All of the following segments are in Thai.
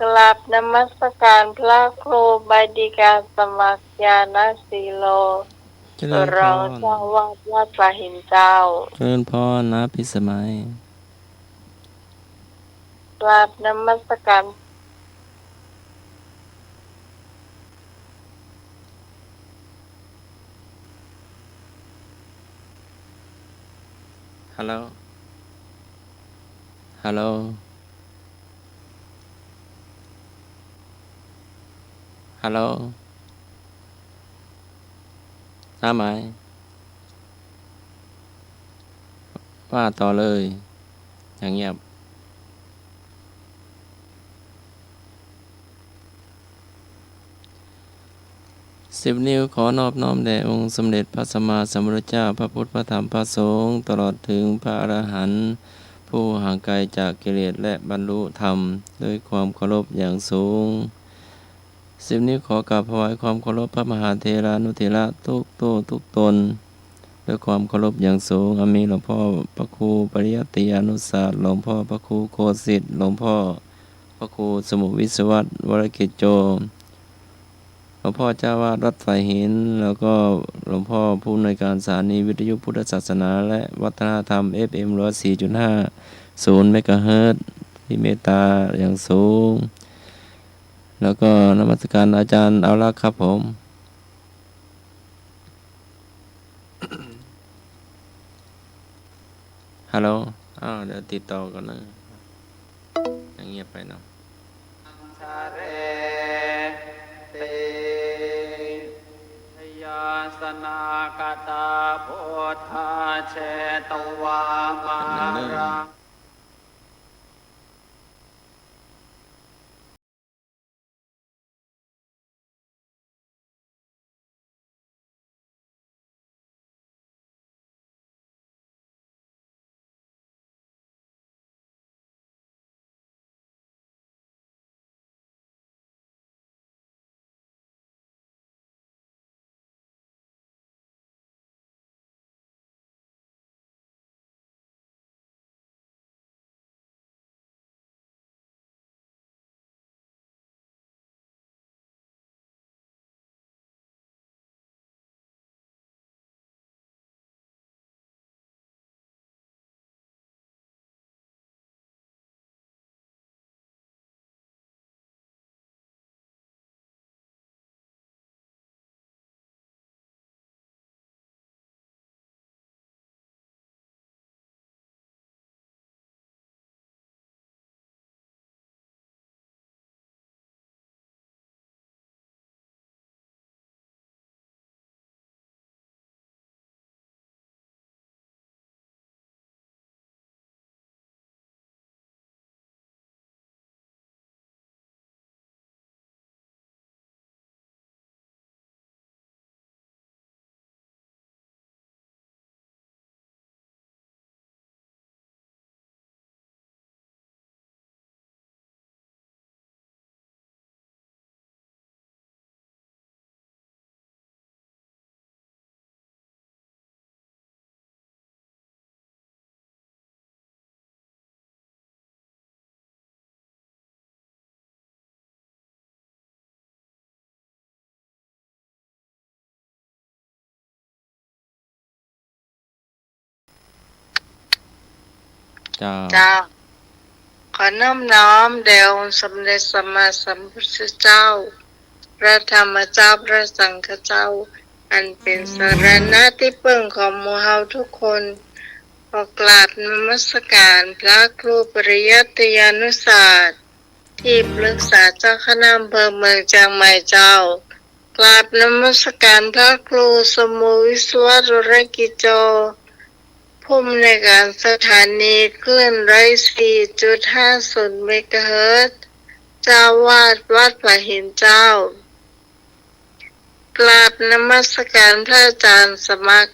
กราบนมัสการพระครูบาดิกาสมัครญาณสีโลเจริญพรองรเจ้าวาดวัดป่าหินเจ้าเจริญพรนะพิสมัยกราบนมัสการฮัลโหลฮัลโหลฮัลโหลน้าไหมว่าต่อเลยอย่างเงียบ10 นิ้วขอนอบน้อมแด่องค์สมเด็จพระสัมมาสัมพุทธเจ้าพระพุทธพระธรรมพระสงฆ์ตลอดถึงพระอรหันต์ผู้ห่างไกลจากกิเลสและบรรลุธรรมด้วยความเคารพอย่างสูง10 นิ้วขอกราบถวายความเคารพพระมหาเถรานุเถระทุกตัวทุกตนด้วยความเคารพอย่างสูงมีหลวงพ่อพระครูปริยัติยานุศาสตร์หลวงพ่อพระครูโคสิทธิ์หลวงพ่อพระครูสมุวิศวัตรวรกิจโจหลวงพ่อเจ้าวาดวัดฝ่ายหินแล้วก็หลวงพ่อผู้อำนวยการสถานีวิทยุพุทธศาสนาและวัฒนธรรม FM 104.50 เมกะเฮิรตซ์ที่เมตตาอย่างสูงแล้วก็นมัสการอาจารย์เอาละครับผมฮัลโหลเดี๋ยวติดต่อกันนะอย่างเงียบไปเนาะยาสนากตาพุทธาเชตวามารังจ้า เจ้าขอน้อมน้อมแด่องค์สมเด็จสัมมาสัมพุทธเจ้าพระธรรมเจ้าพระสังฆเจ้าอันเป็นสรณะที่พึ่งของหมู่เฮาทุกคนขอกราบนมัสการพระครูปริยัติยานุศาสตร์ที่ปรึกษาเจ้าคณะอำเภอเมืองเชียงใหม่เจ้ากราบนมัสการพระครูสมุวิศวรรกิจโจผู้อำนวยการสถานีคลื่นไร้ 4.50 เมกะเฮิรตซ์เจ้าวาดวัดป่าหินเจ้ากราบนมัสการพระอาจารย์สมัคร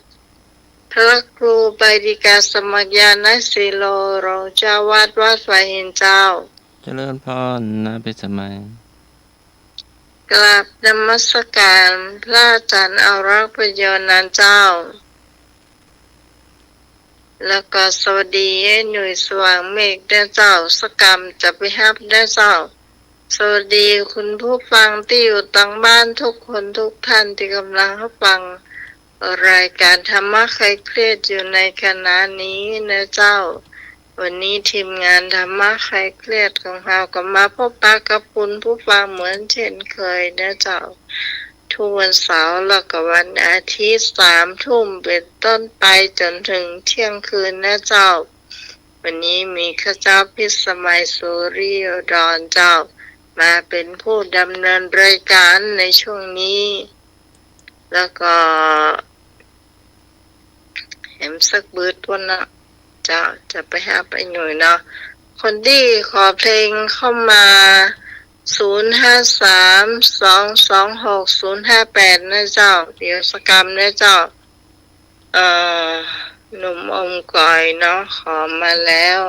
พระครูบาดิกาสมัครญาณสีโลรองเจ้าวาดวัดป่าหินเจ้าเจริญพรนะพิสมัยกราบนมัสการพระอาจารย์อารักษ์ประโยชน์นันเจ้าแล้วก็สวัสดีหน่วยสว่างเมฆได้เจ้าสกรรมจะไปฮับได้เจ้า สวัสดีคุณผู้ฟังที่อยู่ต่างบ้านทุกคนทุกท่านที่กำลังรับฟังรายการธรรมะคลายเครียดอยู่ในขณะนี้นะเจ้า วันนี้ทีมงานธรรมะคลายเครียดของเราก็มาพบปะกับคุณผู้ฟังเหมือนเช่นเคยนะเจ้า ทุกวันเสาร์แล้วก็วันอาทิตย์3 ทุ่มเป็นต้นไปจนถึงเที่ยงคืนนะเจ้า วันนี้มีข้าเจ้าพิสมัยสุริยดรเจ้า มาเป็นผู้ดำเนินรายการในช่วงนี้ แล้วก็เห็นสักบืดวันนะจะไปหาไปหน่อยเนาะคนดีขอเพลงเข้ามา0532260058นะเจ้าเดี๋ยวสกรรมนะเจ้าหนุ่มอมก่อยเนาะขอมาแล้ว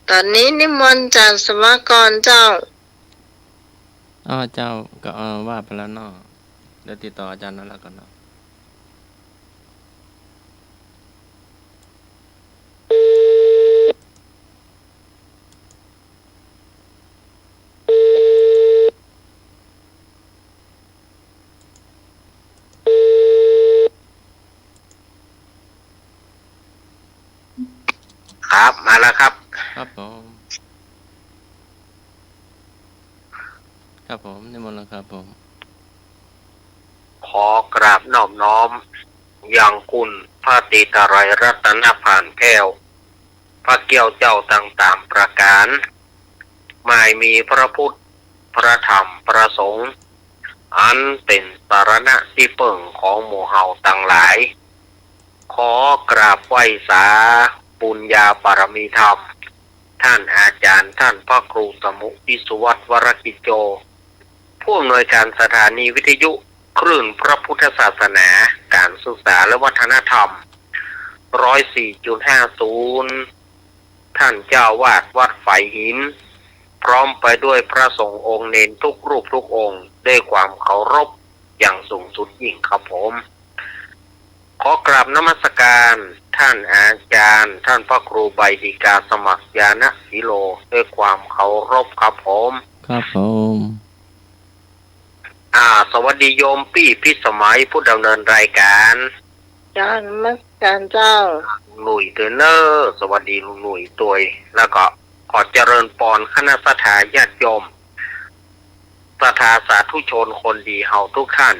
ตอนนี้นิมนต์จากสมกรเจ้าเจ้าก็ว่าไปแล้วเนาะเดี๋ยวติดต่ออาจารย์นั่นแล้วกันเนาะครับมาแล้วครับครับผมนิมนต์แล้วครับผมขอกราบน้อมอย่างคุณพระติตรัยรัตนผ่านแก้วพระเกี่ยวเจ้าต่างๆประการไม่มีพระพุทธพระธรรมพระสงฆ์อันเป็นสารณะที่เปิ่งของหมู่เฮาต่างหลายขอกราบไหว้สาปุญญาบารมีธรรมท่านอาจารย์ท่านพระครูสมุทิสุวัฒน์วรกิจโจผู้อำนวยการสถานีวิทยุคลื่นพระพุทธศาสนาการศึกษาและวัฒนธรรม 104.50 ท่านเจ้าวาดวัดไฝหินพร้อมไปด้วยพระสงฆ์องค์เนนทุกรูปทุกองค์ด้วยความเคารพอย่างสูงสุดยิ่งครับผมขอกราบนมัสการท่านอาจารย์ท่านพระครูใบดิกาสมัครญาณศิโลด้วยความเคารพครับผมครับผมสวัสดีโยมปี้พิสมัยผู้ดำเนินรายการจ้านมัสการเจ้าหนุ่ยเตเนอร์สวัสดีลุงหนุ่ยตัวแล้วก็ขอเจริญปอนคณะสัตยาญาติโยมศรัทธาสาธุชนคนดีเฮาทุกท่าน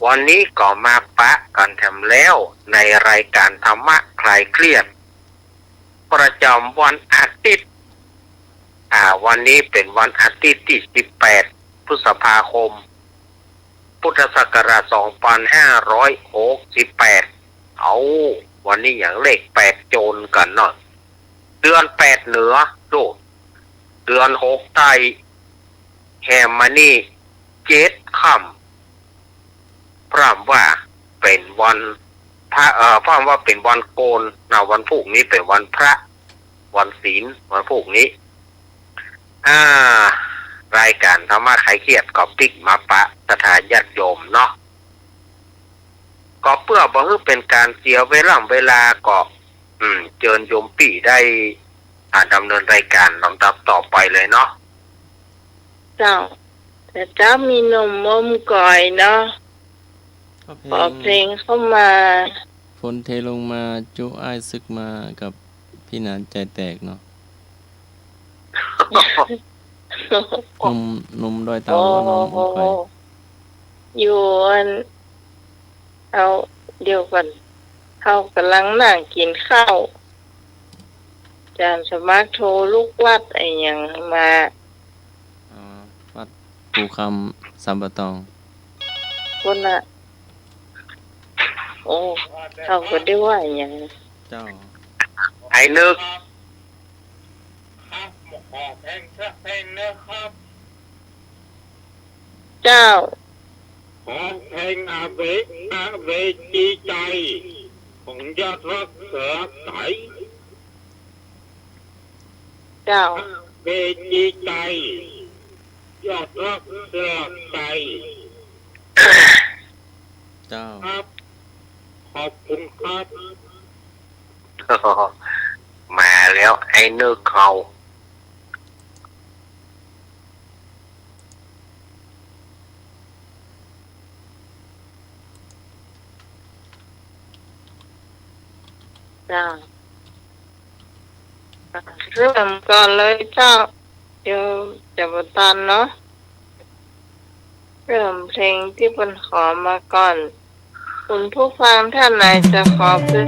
วันนี้ก็มาปะกันแถมแล้วในรายการธรรมะคลายเครียดประจำวันอาทิตย์วันนี้เป็นวันอาทิตย์ที่18พฤษภาคมพุทธศักราช2568วันนี้อย่างเลข8โจรกันเนาะเดือน8เหนือดูเดือน6ใต้แฮมมานี่7ค่ำพร่ำว่าเป็นวันพร่ำว่าเป็นวันโกนนะวันพรุ่งนี้เป็นวันพระวันศีลวันพรุ่งนี้รายการธรรมะคลายเครียดก็ปิกมาปะสถานญาติโยมเนาะก็เพื่อบ่ให้เป็นการเสียเวลาก็เชิญโยมปี่ได้ดำเนินรายการลำดับต่อไปเลยเนาะเจ้าแต่เจ้ามีหนุ่มมมก่อยเนาะขอเพลงเข้ามาฝนเทลงมาจุอ้ายซึกมากับพี่นานใจแตกเนาะนุ่มดอยเต่าน้องไปอยู่เอาเดียวกันเขากำลังนั่งกินข้าวจานสมาร์ทโทรลูกวัดไอ้ยังมาวัดปูคำสัมปตองคนน่ะโอ้เขาก็ได้ว่าอย่างเจ้าไอ้นึกขอเพลงสักเพลงนะครับเจ้าขอเพลงอาเวจีใจของยอดรักเสือใสเจ้าเวจีใจยอดรักเสือใสเจ้าครับขอบคุณครับมาแล้วไอ้นึกเขา เจ้าเริ่มก่อนเลยเจ้าเดี๋ยวจะบตันเนาะเริ่มเพลงที่เป็นขอมาก่อน คุณผู้ฟังท่านไหนจะขอเพลง